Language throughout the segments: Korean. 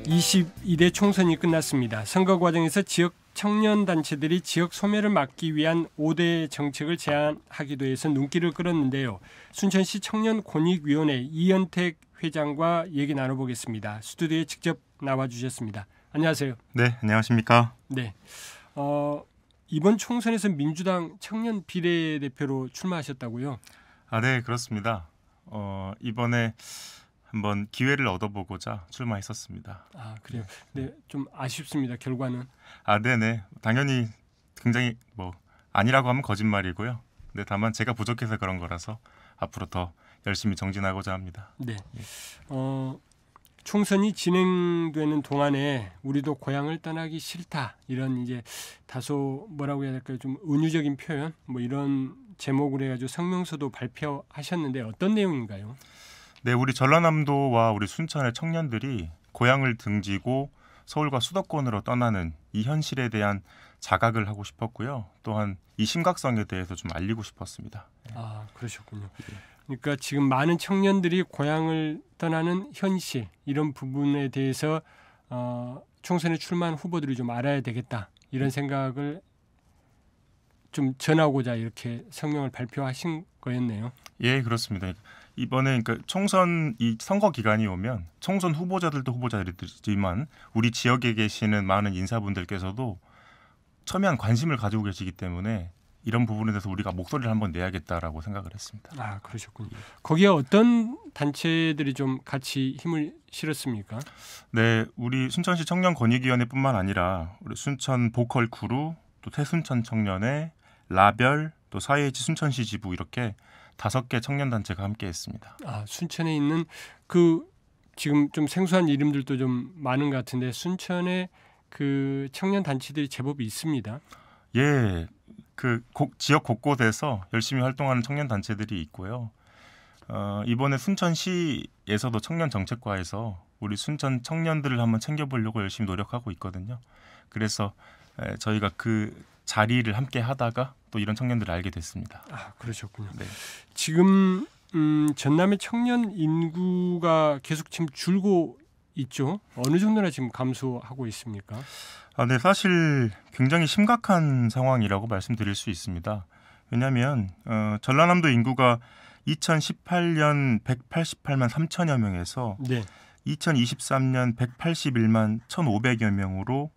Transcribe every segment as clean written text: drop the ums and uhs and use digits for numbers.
22대 총선이 끝났습니다. 선거 과정에서 지역 청년단체들이 지역 소멸을 막기 위한 5대 정책을 제안하기도 해서 눈길을 끌었는데요. 순천시 청년권익위원회 이현택 회장과 얘기 나눠보겠습니다. 스튜디오에 직접 나와주셨습니다. 안녕하세요. 네, 안녕하십니까. 네, 이번 총선에서 민주당 청년 비례대표로 출마하셨다고요? 네, 그렇습니다. 이번에 한번 기회를 얻어보고자 출마했었습니다. 그래요? 네, 좀 아쉽습니다. 결과는. 네네. 당연히 굉장히 아니라고 하면 거짓말이고요. 네, 다만 제가 부족해서 그런 거라서 앞으로 더 열심히 정진하고자 합니다. 네. 총선이 진행되는 동안에 우리도 고향을 떠나기 싫다 이런 이제 다소 뭐라고 해야 될까요? 좀 은유적인 표현 이런 제목으로 해가지고 성명서도 발표하셨는데 어떤 내용인가요? 네, 우리 전라남도와 우리 순천의 청년들이 고향을 등지고 서울과 수도권으로 떠나는 이 현실에 대한 자각을 하고 싶었고요. 또한 이 심각성에 대해서 좀 알리고 싶었습니다. 그러셨군요. 그러니까 지금 많은 청년들이 고향을 떠나는 현실 이런 부분에 대해서 총선에 출마한 후보들이 좀 알아야 되겠다 이런 생각을 좀 전하고자 이렇게 성명을 발표하신 거였네요. 예, 그렇습니다. 이번에 그러니까 총선 이 선거 기간이 오면 총선 후보자들도 후보자들이지만 우리 지역에 계시는 많은 인사분들께서도 첨예한 관심을 가지고 계시기 때문에 이런 부분에 대해서 우리가 목소리를 한번 내야겠다라고 생각을 했습니다. 그러셨군요. 거기에 어떤 단체들이 좀 같이 힘을 실었습니까? 네, 우리 순천시 청년권익위원회뿐만 아니라 우리 순천 보컬 크루, 또 태순천 청년회, 라별, 또 사회이치 순천시 지부 이렇게 5개 청년 단체가 함께했습니다. 순천에 있는 지금 좀 생소한 이름들도 좀 많은 것 같은데 순천에 그 청년 단체들이 제법 있습니다. 예, 지역 곳곳에서 열심히 활동하는 청년 단체들이 있고요. 이번에 순천시에서도 청년 정책과에서 우리 순천 청년들을 한번 챙겨보려고 열심히 노력하고 있거든요. 그래서 저희가 그 자리를 함께 하다가 또 이런 청년들을 알게 됐습니다. 그러셨군요. 네. 지금 전남의 청년 인구가 계속 지금 줄고 있죠. 어느 정도나 지금 감소하고 있습니까? 네, 사실 굉장히 심각한 상황이라고 말씀드릴 수 있습니다. 왜냐하면 전라남도 인구가 2018년 188만 3천여 명에서 2023년 181만 1,500여 명으로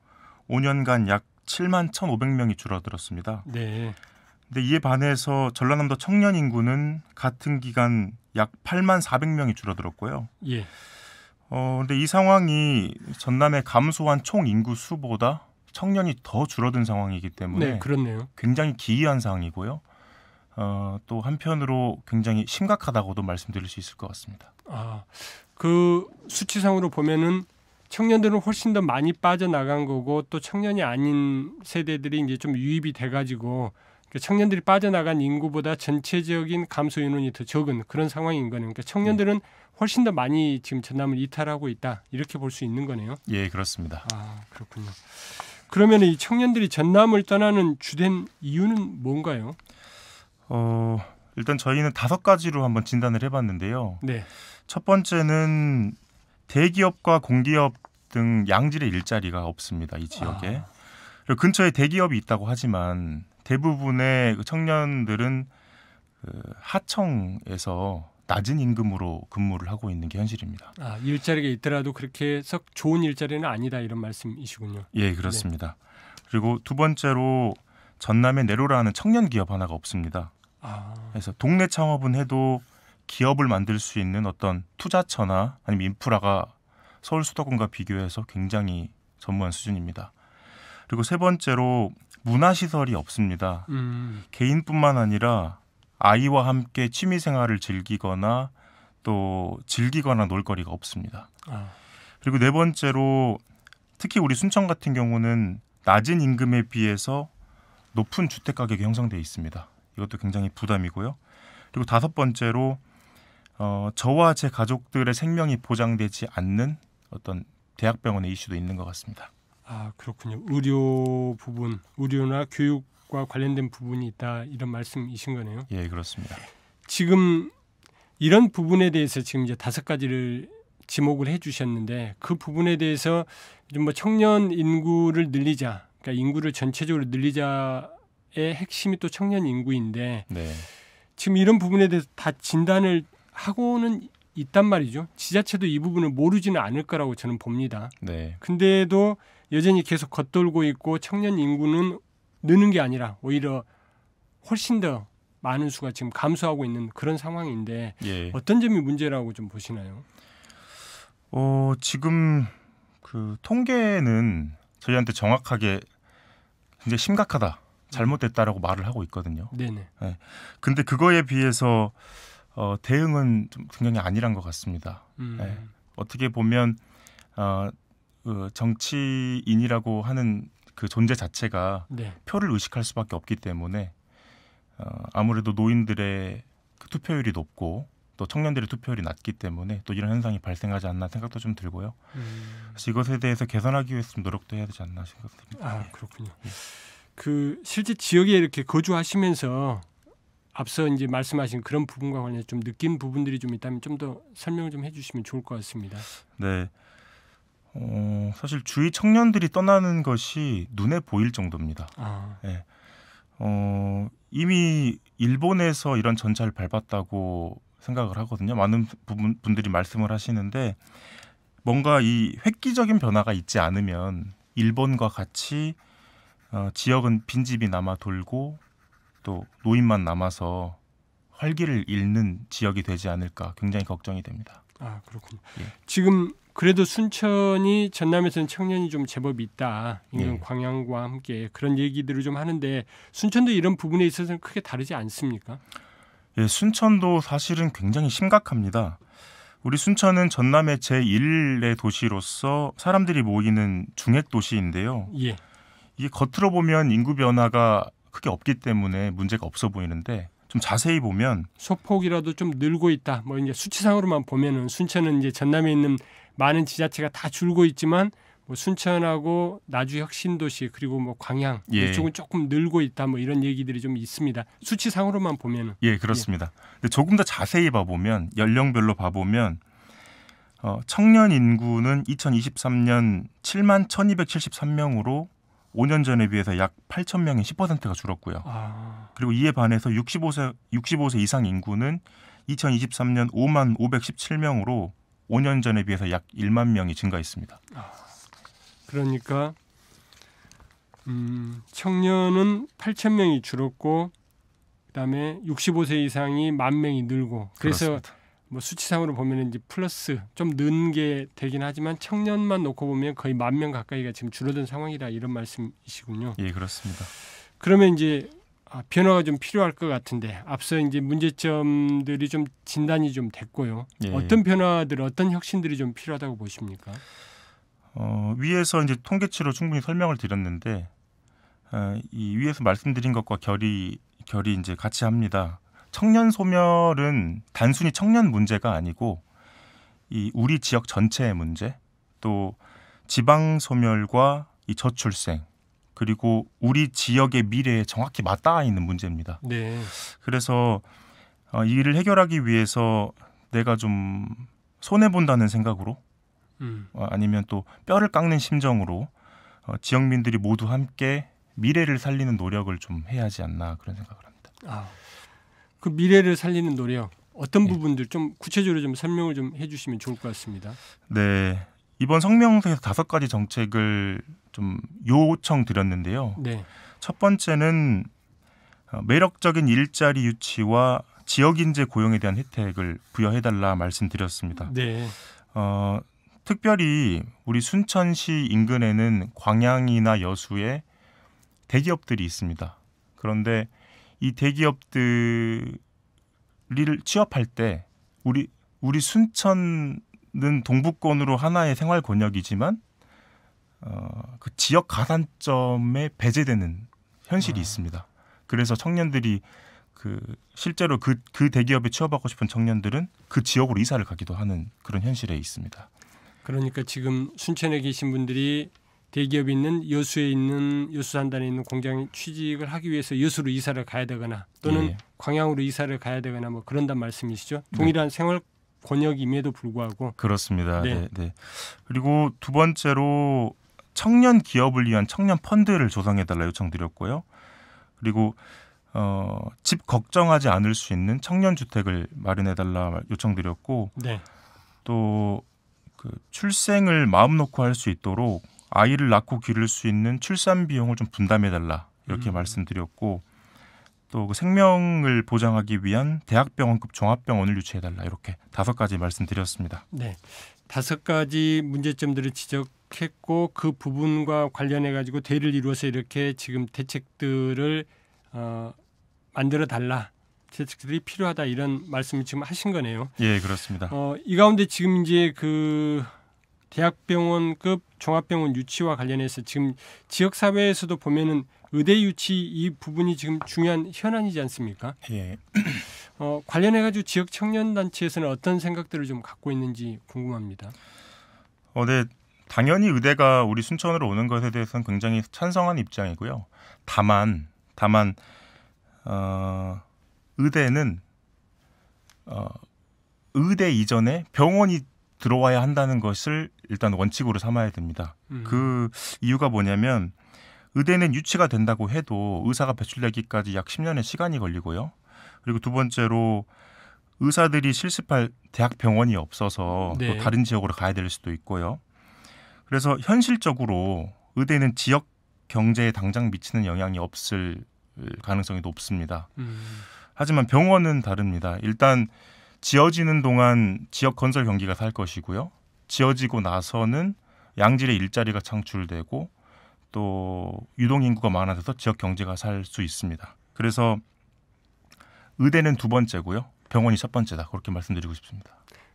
5년간 약 7만 1,500명이 줄어들었습니다. 네. 근데 이에 반해서 전라남도 청년 인구는 같은 기간 약 8만 400명이 줄어들었고요. 예. 근데 이 상황이 전남의 감소한 총 인구 수보다 청년이 더 줄어든 상황이기 때문에 그렇네요. 굉장히 기이한 상황이고요. 또 한편으로 굉장히 심각하다고도 말씀드릴 수 있을 것 같습니다. 그 수치상으로 보면은 청년들은 훨씬 더 많이 빠져나간 거고 또 청년이 아닌 세대들이 이제 좀 유입이 돼가지고 청년들이 빠져나간 인구보다 전체적인 감소 인원이 더 적은 그런 상황인 거네요. 그러니까 청년들은 훨씬 더 많이 지금 전남을 이탈하고 있다 이렇게 볼 수 있는 거네요. 예, 그렇습니다. 그렇군요. 그러면 이 청년들이 전남을 떠나는 주된 이유는 뭔가요? 일단 저희는 5가지로 한번 진단을 해봤는데요. 네. 첫 번째는 대기업과 공기업 등 양질의 일자리가 없습니다. 이 지역에. 그리고 근처에 대기업이 있다고 하지만 대부분의 청년들은 하청에서 낮은 임금으로 근무를 하고 있는 게 현실입니다. 일자리가 있더라도 그렇게 썩 좋은 일자리는 아니다 이런 말씀이시군요. 예, 그렇습니다. 그리고 두 번째로 전남에 내로라는 청년 기업 하나가 없습니다. 그래서 동네 창업은 해도 기업을 만들 수 있는 어떤 투자처나 아니면 인프라가 서울 수도권과 비교해서 굉장히 전무한 수준입니다. 그리고 세 번째로 문화시설이 없습니다. 개인뿐만 아니라 아이와 함께 취미생활을 즐기거나 또 즐기거나 놀거리가 없습니다. 그리고 네 번째로 특히 우리 순천 같은 경우는 낮은 임금에 비해서 높은 주택가격이 형성되어 있습니다. 이것도 굉장히 부담이고요. 그리고 5번째로 저와 제 가족들의 생명이 보장되지 않는 어떤 대학병원의 이슈도 있는 것 같습니다. 그렇군요. 의료 부분, 의료나 교육과 관련된 부분이 있다 이런 말씀이신 거네요. 예, 그렇습니다. 지금 이런 부분에 대해서 지금 이제 5가지를 지목을 해주셨는데 그 부분에 대해서 좀 뭐 청년 인구를 늘리자, 그러니까 인구를 전체적으로 늘리자의 핵심이 또 청년 인구인데 네. 지금 이런 부분에 대해서 다 진단을 하고는 있단 말이죠. 지자체도 이 부분을 모르지는 않을 거라고 저는 봅니다. 네. 근데도 여전히 계속 겉돌고 있고 청년 인구는 느는 게 아니라 오히려 훨씬 더 많은 수가 지금 감소하고 있는 그런 상황인데 예. 어떤 점이 문제라고 좀 보시나요? 지금 그 통계는 저희한테 정확하게 굉장히 심각하다, 잘못됐다라고 말을 하고 있거든요. 네네. 네. 근데 그거에 비해서 대응은 좀 굉장히 아니란 것 같습니다. 네. 어떻게 보면 정치인이라고 하는 그 존재 자체가 네. 표를 의식할 수밖에 없기 때문에 아무래도 노인들의 그 투표율이 높고 또 청년들의 투표율이 낮기 때문에 또 이런 현상이 발생하지 않나 생각도 좀 들고요. 그래서 이것에 대해서 개선하기 위해서 좀 노력도 해야 되지 않나 생각됩니다. 아, 그렇군요. 그 실제 지역에 이렇게 거주하시면서 앞서 이제 말씀하신 그런 부분과 관련해서 좀 느낀 부분들이 좀 있다면 좀 더 설명을 좀 해주시면 좋을 것 같습니다. 네. 사실 주위 청년들이 떠나는 것이 눈에 보일 정도입니다. 네. 이미 일본에서 이런 전차를 밟았다고 생각을 하거든요. 많은 분들이 말씀을 하시는데 뭔가 이 획기적인 변화가 있지 않으면 일본과 같이 지역은 빈집이 남아 돌고 또 노인만 남아서 활기를 잃는 지역이 되지 않을까 굉장히 걱정이 됩니다. 아, 그렇군요. 예. 지금 그래도 순천이 전남에서는 청년이 좀 제법 있다. 인근 예. 광양과 함께 그런 얘기들을 좀 하는데 순천도 이런 부분에 있어서는 크게 다르지 않습니까? 예, 순천도 사실은 굉장히 심각합니다. 우리 순천은 전남의 제1의 도시로서 사람들이 모이는 중핵 도시인데요. 예. 이게 겉으로 보면 인구 변화가 크게 없기 때문에 문제가 없어 보이는데 좀 자세히 보면 소폭이라도 좀 늘고 있다. 뭐 이제 수치상으로만 보면은 순천은 이제 전남에 있는 많은 지자체가 다 줄고 있지만 뭐 순천하고 나주 혁신도시 그리고 뭐 광양 예. 이쪽은 조금 늘고 있다. 뭐 이런 얘기들이 좀 있습니다. 수치상으로만 보면은. 예, 그렇습니다. 근데 조금 더 자세히 봐보면 연령별로 봐보면 청년 인구는 2023년 7만 1,273명으로 5년 전에 비해서 약 8,000명의 10%가 줄었고요. 그리고 이에 반해서 65세 이상 인구는 2023년 5만 517명으로 5년 전에 비해서 약 1만 명이 증가했습니다. 그러니까 청년은 8,000명이 줄었고 그다음에 65세 이상이 10,000명이 늘고 그래서 그렇습니다. 뭐 수치상으로 보면 이제 플러스 좀 는 게 되긴 하지만 청년만 놓고 보면 거의 10,000명 가까이가 지금 줄어든 상황이다 이런 말씀이시군요. 예, 그렇습니다. 그러면 이제 변화가 좀 필요할 것 같은데 앞서 이제 문제점들이 좀 진단이 좀 됐고요. 예. 어떤 변화들, 어떤 혁신들이 좀 필요하다고 보십니까? 위에서 이제 통계치로 충분히 설명을 드렸는데 이 위에서 말씀드린 것과 결이 이제 같이 합니다. 청년 소멸은 단순히 청년 문제가 아니고 이 우리 지역 전체의 문제, 또 지방 소멸과 이 저출생 그리고 우리 지역의 미래에 정확히 맞닿아 있는 문제입니다. 네. 그래서 이 일을 해결하기 위해서 내가 좀 손해 본다는 생각으로 아니면 또 뼈를 깎는 심정으로 지역민들이 모두 함께 미래를 살리는 노력을 좀 해야 하지 않나 그런 생각을 합니다. 그 미래를 살리는 노력 어떤 부분들 좀 구체적으로 좀 설명을 좀 해주시면 좋을 것 같습니다. 네, 이번 성명서에서 5가지 정책을 좀 요청드렸는데요. 네. 첫 번째는 매력적인 일자리 유치와 지역 인재 고용에 대한 혜택을 부여해달라 말씀드렸습니다. 네. 특별히 우리 순천시 인근에는 광양이나 여수에 대기업들이 있습니다. 그런데 이 대기업들을 취업할 때 우리 순천은 동부권으로 하나의 생활 권역이지만 그 지역 가산점에 배제되는 현실이 있습니다. 그래서 청년들이 실제로 그 대기업에 취업하고 싶은 청년들은 그 지역으로 이사를 가기도 하는 그런 현실에 있습니다. 그러니까 지금 순천에 계신 분들이 대기업이 있는 여수 산단에 있는 공장에 취직을 하기 위해서 여수로 이사를 가야 되거나 또는 예. 광양으로 이사를 가야 되거나 뭐 그런단 말씀이시죠. 동일한 생활 권역임에도 불구하고 그렇습니다. 네. 네, 네. 그리고 두 번째로 청년 기업을 위한 청년 펀드를 조성해달라 요청드렸고요. 그리고 집 걱정하지 않을 수 있는 청년 주택을 마련해달라 요청드렸고 네. 또 그 출생을 마음 놓고 할 수 있도록 아이를 낳고 기를 수 있는 출산 비용을 좀 분담해달라 이렇게 말씀드렸고 또 그 생명을 보장하기 위한 대학병원급 종합병원을 유치해달라 이렇게 5가지 말씀드렸습니다. 네. 5가지 문제점들을 지적했고 그 부분과 관련해 가지고 대를 이루어서 이렇게 지금 대책들을 만들어 달라. 대책들이 필요하다 이런 말씀을 지금 하신 거네요. 예, 그렇습니다. 이 가운데 지금 이제 그 대학병원급 종합병원 유치와 관련해서 지금 지역 사회에서도 보면은 의대 유치 이 부분이 지금 중요한 현안이지 않습니까? 예. 관련해 가지고 지역 청년 단체에서는 어떤 생각들을 좀 갖고 있는지 궁금합니다. 네, 당연히 의대가 우리 순천으로 오는 것에 대해서는 굉장히 찬성하는 입장이고요. 다만 의대는 의대 이전에 병원이 들어와야 한다는 것을 일단 원칙으로 삼아야 됩니다. 그 이유가 뭐냐면 의대는 유치가 된다고 해도 의사가 배출되기까지 약 10년의 시간이 걸리고요. 그리고 두 번째로 의사들이 실습할 대학병원이 없어서 네. 또 다른 지역으로 가야 될 수도 있고요. 그래서 현실적으로 의대는 지역 경제에 당장 미치는 영향이 없을 가능성이 높습니다. 하지만 병원은 다릅니다. 일단 지어지는 동안 지역 건설 경기가 살 것이고요. 지어지고 나서는 양질의 일자리가 창출되고 또 유동 인구가 많아져서 지역 경제가 살 수 있습니다. 그래서 의대는 2번째고요. 병원이 1번째다. 그렇게 말씀드리고 싶습니다.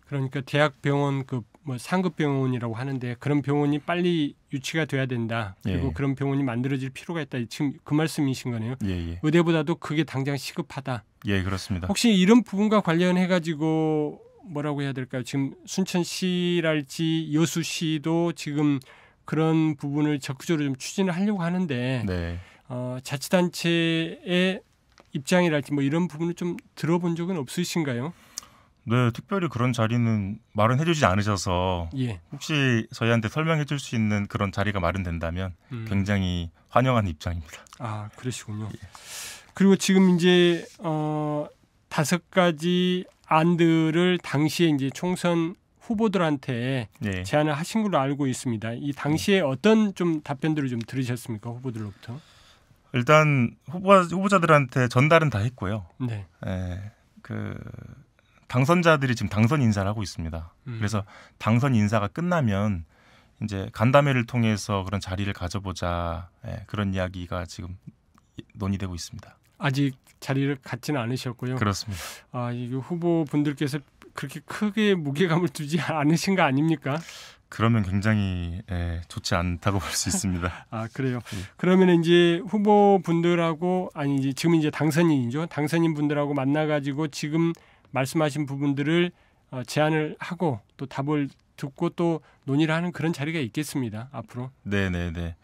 그러니까 대학병원급 뭐 상급 병원이라고 하는데 그런 병원이 빨리 유치가 돼야 된다. 그리고 예. 그런 병원이 만들어질 필요가 있다. 지금 그 말씀이신 거네요. 예. 의대보다도 그게 당장 시급하다. 예, 그렇습니다. 혹시 이런 부분과 관련해 가지고 뭐라고 해야 될까요? 지금 순천시랄지 여수시도 지금 그런 부분을 적극적으로 좀 추진을 하려고 하는데 네. 자치단체의 입장이랄지 뭐 이런 부분을 좀 들어본 적은 없으신가요? 네, 특별히 그런 자리는 마련해주지 않으셔서 예. 혹시 저희한테 설명해줄 수 있는 그런 자리가 마련된다면 굉장히 환영하는 입장입니다. 아, 그러시군요. 그리고 지금 이제 5가지 안들을 당시에 이제 총선 후보들한테 네. 제안을 하신 걸로 알고 있습니다. 이 당시에 어떤 좀 답변들을 좀 들으셨습니까, 후보들로부터? 일단 후보자들한테 전달은 다 했고요. 네. 그 당선자들이 지금 당선 인사를 하고 있습니다. 그래서 당선 인사가 끝나면 이제 간담회를 통해서 그런 자리를 가져보자 그런 이야기가 지금 논의되고 있습니다. 아직 자리를 갖지는 않으셨고요. 그렇습니다. 이게 후보분들께서 그렇게 크게 무게감을 두지 않으신 거 아닙니까? 그러면 굉장히 좋지 않다고 볼 수 있습니다. 아, 그래요. 그러면 이제 후보분들하고 아니 이제 지금 이제 당선인이죠. 당선인 분들하고 만나가지고 지금 말씀하신 부분들을 제안을 하고 또 답을 듣고 또 논의를 하는 그런 자리가 있겠습니다. 앞으로. 네네네.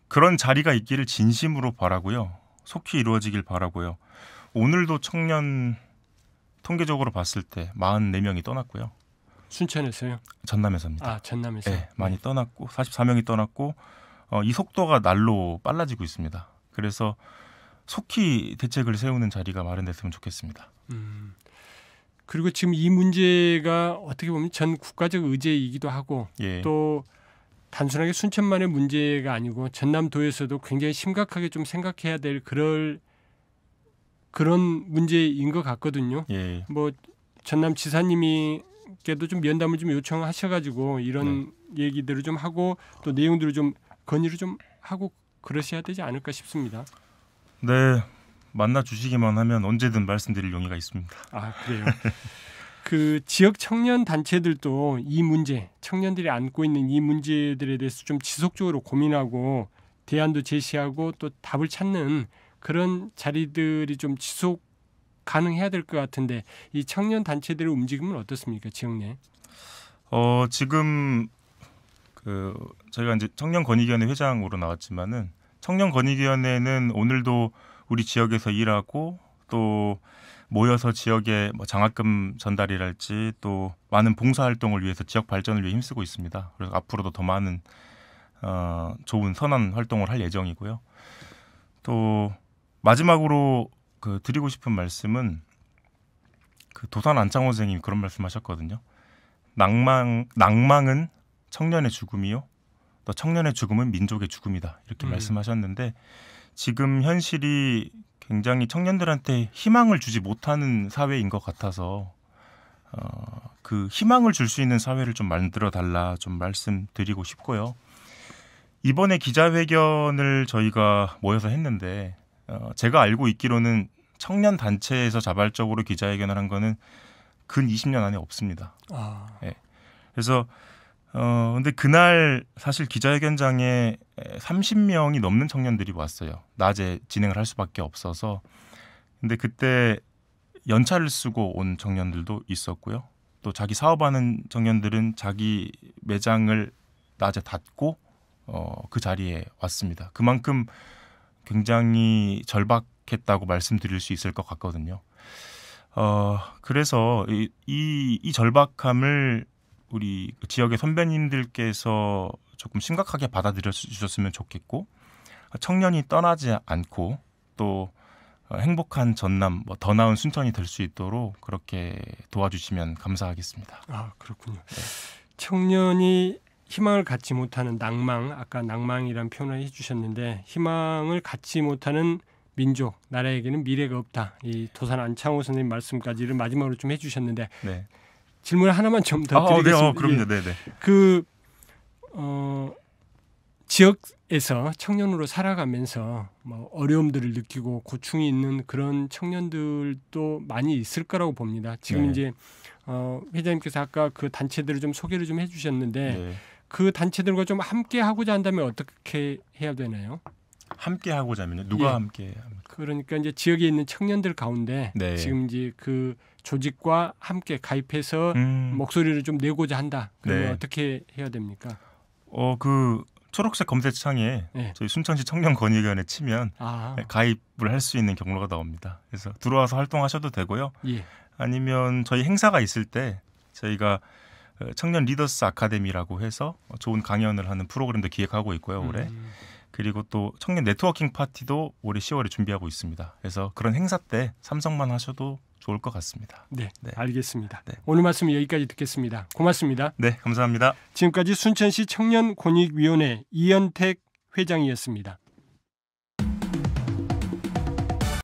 그런 자리가 있기를 진심으로 바라고요. 속히 이루어지길 바라고요. 오늘도 청년 통계적으로 봤을 때 44명이 떠났고요. 순천에서요? 전남에서입니다. 전남에서. 네, 많이 떠났고 44명이 떠났고 이 속도가 날로 빨라지고 있습니다. 그래서 속히 대책을 세우는 자리가 마련됐으면 좋겠습니다. 그리고 지금 이 문제가 어떻게 보면 전 국가적 의제이기도 하고 예. 또 단순하게 순천만의 문제가 아니고 전남도에서도 굉장히 심각하게 좀 생각해야 될 그런 문제인 것 같거든요. 예. 뭐 전남 지사님께도 좀 면담을 좀 요청하셔가지고 이런 얘기들을 좀 하고 또 내용들을 좀 건의를 좀 하고 그러셔야 되지 않을까 싶습니다. 네, 만나 주시기만 하면 언제든 말씀드릴 용의가 있습니다. 아, 그래요. 그 지역 청년 단체들도 이 문제, 청년들이 안고 있는 이 문제들에 대해서 좀 지속적으로 고민하고 대안도 제시하고 또 답을 찾는 그런 자리들이 좀 지속 가능해야 될 것 같은데 이 청년 단체들의 움직임은 어떻습니까, 지역 내? 지금 저희가 이제 청년권익위원회 회장으로 나왔지만은 청년권익위원회는 오늘도 우리 지역에서 일하고 또 모여서 지역에 뭐 장학금 전달이랄지 또 많은 봉사활동을 위해서 지역 발전을 위해 힘쓰고 있습니다. 그래서 앞으로도 더 많은 좋은 선한 활동을 할 예정이고요. 또 마지막으로 드리고 싶은 말씀은 도산 안창호 선생님이 그런 말씀하셨거든요. 낭망은 청년의 죽음이요, 또 청년의 죽음은 민족의 죽음이다, 이렇게 말씀하셨는데 지금 현실이 굉장히 청년들한테 희망을 주지 못하는 사회인 것 같아서 그 희망을 줄 수 있는 사회를 좀 만들어 달라 좀 말씀드리고 싶고요. 이번에 기자회견을 저희가 모여서 했는데 제가 알고 있기로는 청년 단체에서 자발적으로 기자회견을 한 거는 근 20년 안에 없습니다. 네. 그래서 근데 그날 사실 기자회견장에 30명이 넘는 청년들이 왔어요. 낮에 진행을 할 수밖에 없어서. 근데 그때 연차를 쓰고 온 청년들도 있었고요. 또 자기 사업하는 청년들은 자기 매장을 낮에 닫고 그 자리에 왔습니다. 그만큼 굉장히 절박했다고 말씀드릴 수 있을 것 같거든요. 그래서 이 절박함을 우리 지역의 선배님들께서 조금 심각하게 받아들여 주셨으면 좋겠고, 청년이 떠나지 않고 또 행복한 전남, 더 나은 순천이 될 수 있도록 그렇게 도와주시면 감사하겠습니다. 그렇군요. 네. 청년이 희망을 갖지 못하는 낭망, 아까 낭망이라는 표현을 해주셨는데 희망을 갖지 못하는 민족, 나라에게는 미래가 없다. 이 도산 안창호 선생님 말씀까지를 마지막으로 좀 해주셨는데 네. 질문 하나만 좀 더 드리겠습니다. 네, 그럼요. 네네. 지역에서 청년으로 살아가면서 뭐 어려움들을 느끼고 고충이 있는 그런 청년들도 많이 있을 거라고 봅니다. 지금 네. 이제 회장님께서 아까 그 단체들을 좀 소개를 좀 해주셨는데 네. 그 단체들과 좀 함께 하고자 한다면 어떻게 해야 되나요? 함께 하고자 하면요? 누가 함께 합니까? 그러니까 이제 지역에 있는 청년들 가운데 네. 지금 이제 그 조직과 함께 가입해서 목소리를 좀 내고자 한다. 그러면 네. 어떻게 해야 됩니까? 그 초록색 검색창에 네. 저희 순천시 청년권익위원회 치면 가입을 할 수 있는 경로가 나옵니다. 그래서 들어와서 활동하셔도 되고요. 예. 아니면 저희 행사가 있을 때 저희가 청년 리더스 아카데미라고 해서 좋은 강연을 하는 프로그램도 기획하고 있고요. 올해. 그리고 또 청년 네트워킹 파티도 올해 10월에 준비하고 있습니다. 그래서 그런 행사 때 참석만 하셔도 좋을 것 같습니다. 네, 알겠습니다. 네. 오늘 말씀 여기까지 듣겠습니다. 고맙습니다. 네, 감사합니다. 지금까지 순천시 청년권익위원회 이현택 회장이었습니다.